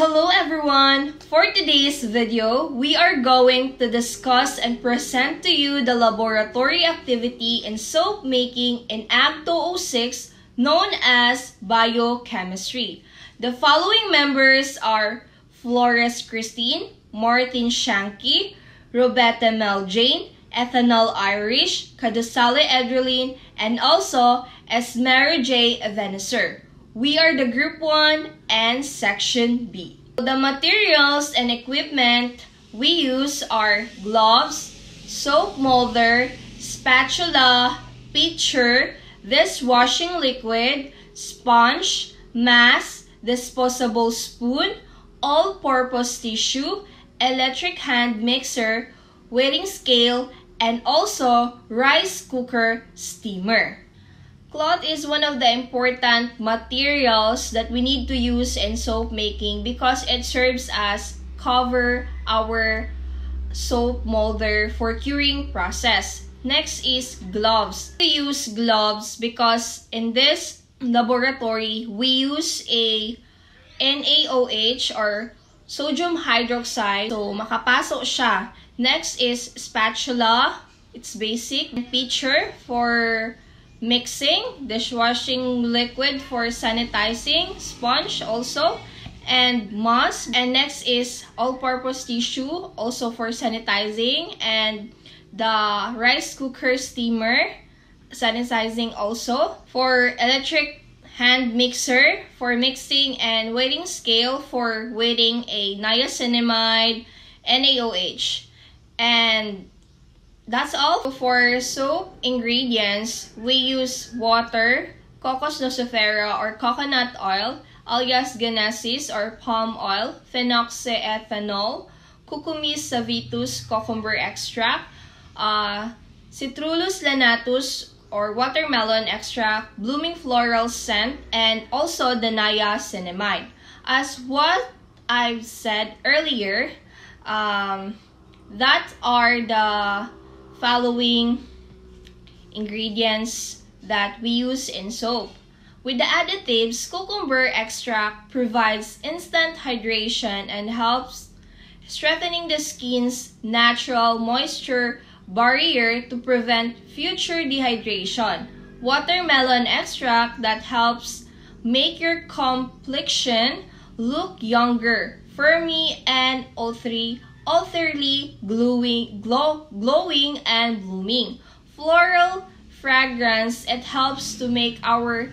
Hello everyone! For today's video, we are going to discuss and present to you the laboratory activity in soap making in AB 206 known as biochemistry. The following members are Flores Christine, Martin Shanky, Robetta Mel Jane, Ethanol Irish, Kadusale Edreline, and also Esmero J. Veneser. We are the Group 1 and Section B. The materials and equipment we use are gloves, soap molder, spatula, pitcher, dishwashing liquid, sponge, mask, disposable spoon, all-purpose tissue, electric hand mixer, weighing scale, and also rice cooker steamer. Cloth is one of the important materials that we need to use in soap making because it serves as cover our soap molder for curing process. Next is gloves. We use gloves because in this laboratory, we use a NaOH or sodium hydroxide, so makapasok siya. Next is spatula. It's basic. Pitcher for mixing, dishwashing liquid for sanitizing, sponge also, and mask. And next is all-purpose tissue, also for sanitizing, and the rice cooker steamer, sanitizing also. For electric hand mixer for mixing, and weighing scale for weighing a niacinamide, NaOH. And that's all. For soap ingredients, we use water, cocos nocifera or coconut oil, Allias genesis or palm oil, phenoxyethanol, Cucumis savitus cucumber extract, Citrullus lanatus or watermelon extract, blooming floral scent, and also the niacinamide. As what I've said earlier, that are the following ingredients that we use in soap. With the additives, cucumber extract provides instant hydration and helps strengthening the skin's natural moisture barrier to prevent future dehydration. Watermelon extract that helps make your complexion look younger, firmy, and alternately glowing and blooming. Floral fragrance, it helps to make our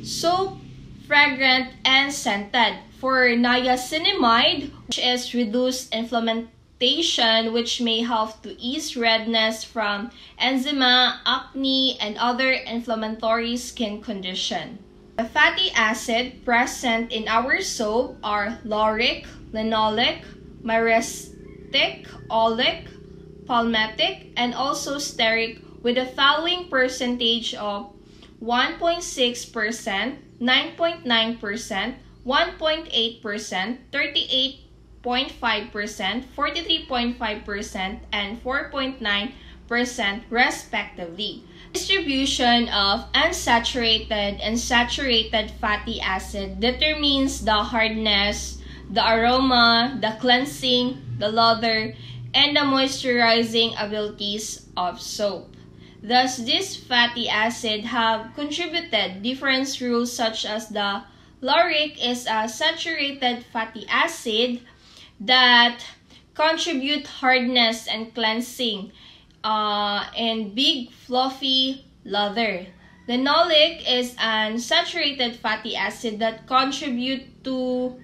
soap fragrant and scented. For niacinamide, which is reduced inflammation, which may help to ease redness from eczema, acne, and other inflammatory skin condition. The fatty acid present in our soap are lauric, linoleic, myristic, oleic, palmitic, and also stearic with the following percentage of 1.6%, 9.9%, 1.8%, 38.5%, 43.5%, and 4.9% respectively. Distribution of unsaturated and saturated fatty acid determines the hardness, the aroma, the cleansing, the lather, and the moisturizing abilities of soap. Thus, this fatty acid have contributed different rules such as the lauric is a saturated fatty acid that contribute hardness and cleansing and big fluffy lather. Linoleic is an saturated fatty acid that contribute to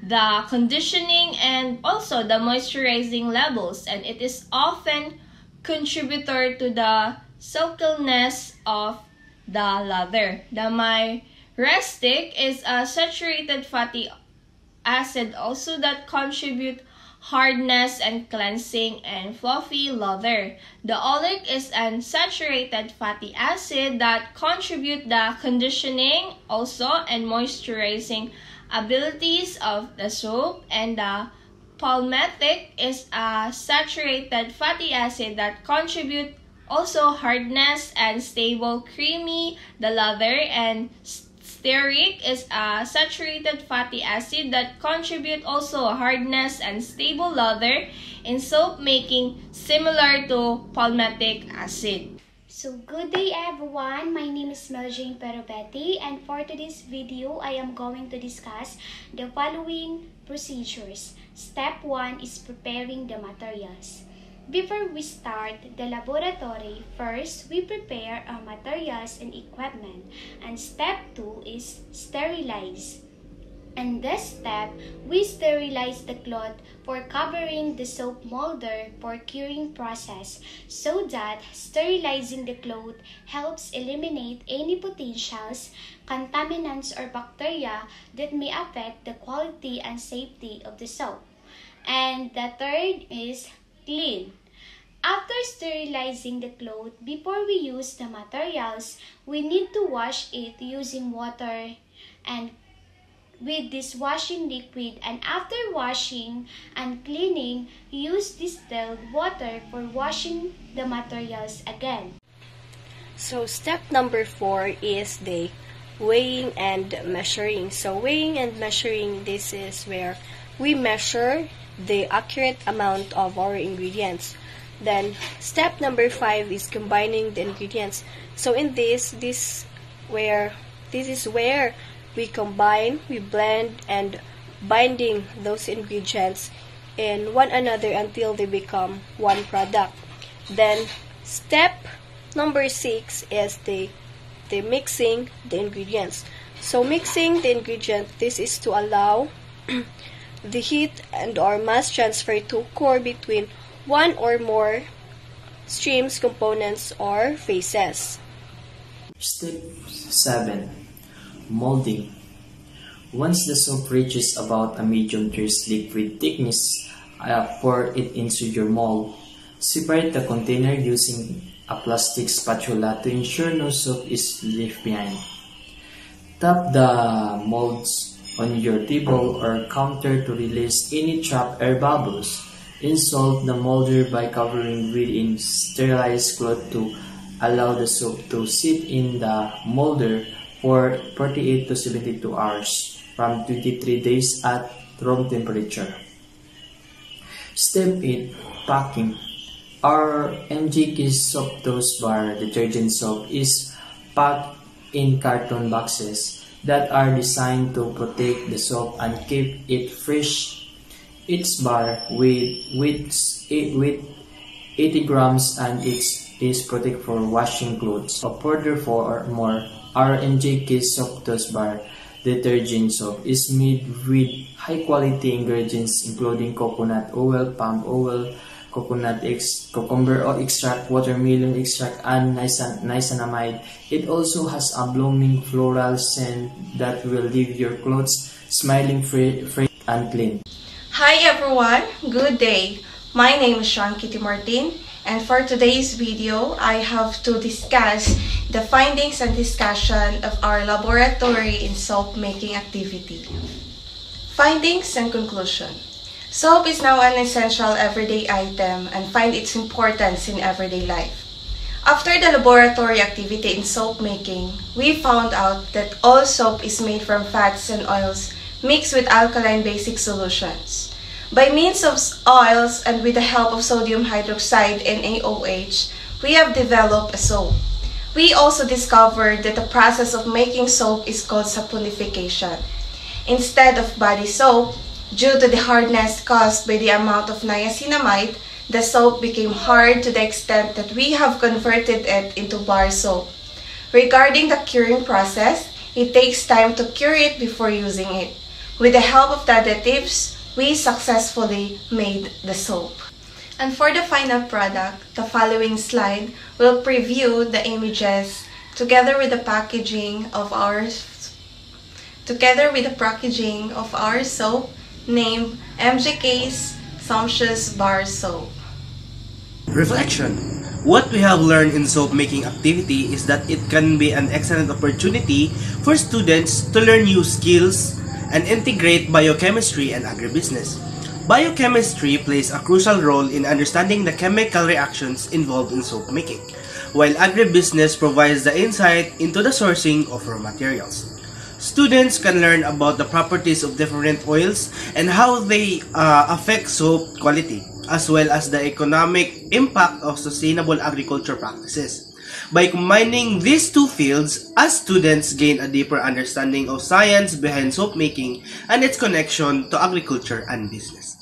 the conditioning and also the moisturizing levels, and it is often contributor to the silkiness of the lather. The myristic is a saturated fatty acid also that contribute hardness and cleansing and fluffy lather. The oleic is an saturated fatty acid that contribute the conditioning also and moisturizing abilities of the soap, and the palmitic is a saturated fatty acid that contribute also hardness and stable creamy the lather and Stearic is a saturated fatty acid that contribute also hardness and stable lather in soap making, similar to palmitic acid. So good day everyone, my name is Meljane Perobetti, and for today's video I am going to discuss the following procedures. Step 1 is preparing the materials. Before we start the laboratory, first we prepare our materials and equipment, and step 2 is sterilize. In this step, we sterilize the cloth for covering the soap molder for curing process, so that sterilizing the cloth helps eliminate any potentials, contaminants or bacteria that may affect the quality and safety of the soap. And the third is clean. After sterilizing the cloth, before we use the materials, we need to wash it using water and with dishwashing liquid, and after washing and cleaning, use distilled water for washing the materials again. So step number 4 is the weighing and measuring. So weighing and measuring, this is where we measure the accurate amount of our ingredients. Then step number 5 is combining the ingredients. So in this is where we combine, we blend, and binding those ingredients in one another until they become one product. Then step number 6 is the mixing the ingredients. So mixing the ingredient, this is to allow the heat and or mass transfer to occur between one or more streams, components, or phases. Step 7. Molding. Once the soap reaches about a medium trace liquid thickness, pour it into your mold. Separate the container using a plastic spatula to ensure no soap is left behind. Tap the molds on your table or counter to release any trapped air bubbles. Insert the molder by covering with a sterilized cloth to allow the soap to sit in the molder for 48 to 72 hours from 23 days at room temperature. Step 8. Packing. Our MJK Soap Toast Bar detergent soap is packed in carton boxes that are designed to protect the soap and keep it fresh. Each bar with 80 grams and it is perfect for washing clothes. A order for or more, our MJK Soap Toast Bar detergent soap is made with high quality ingredients including coconut oil, palm oil, cucumber oil extract, watermelon extract, and niacinamide. It also has a blooming floral scent that will leave your clothes smiling fresh and clean. Hi everyone, good day. My name is Sean Kitty Martin, and for today's video, I have to discuss the findings and discussion of our laboratory in soap making activity. Findings and conclusion. Soap is now an essential everyday item and find its importance in everyday life. After the laboratory activity in soap making, we found out that all soap is made from fats and oils mixed with alkaline basic solutions. By means of oils and with the help of sodium hydroxide and NaOH, we have developed a soap. We also discovered that the process of making soap is called saponification. Instead of body soap, due to the hardness caused by the amount of niacinamide, the soap became hard to the extent that we have converted it into bar soap. Regarding the curing process, it takes time to cure it before using it. With the help of the additives, we successfully made the soap. And for the final product, the following slide will preview the images together with the packaging of our soap named MJK's Sumptuous Bar Soap. Reflection. What we have learned in soap making activity is that it can be an excellent opportunity for students to learn new skills and integrate biochemistry and agribusiness. Biochemistry plays a crucial role in understanding the chemical reactions involved in soap making, while agribusiness provides the insight into the sourcing of raw materials. Students can learn about the properties of different oils and how they affect soap quality, as well as the economic impact of sustainable agriculture practices. By combining these two fields, us students gain a deeper understanding of science behind soap making and its connection to agriculture and business.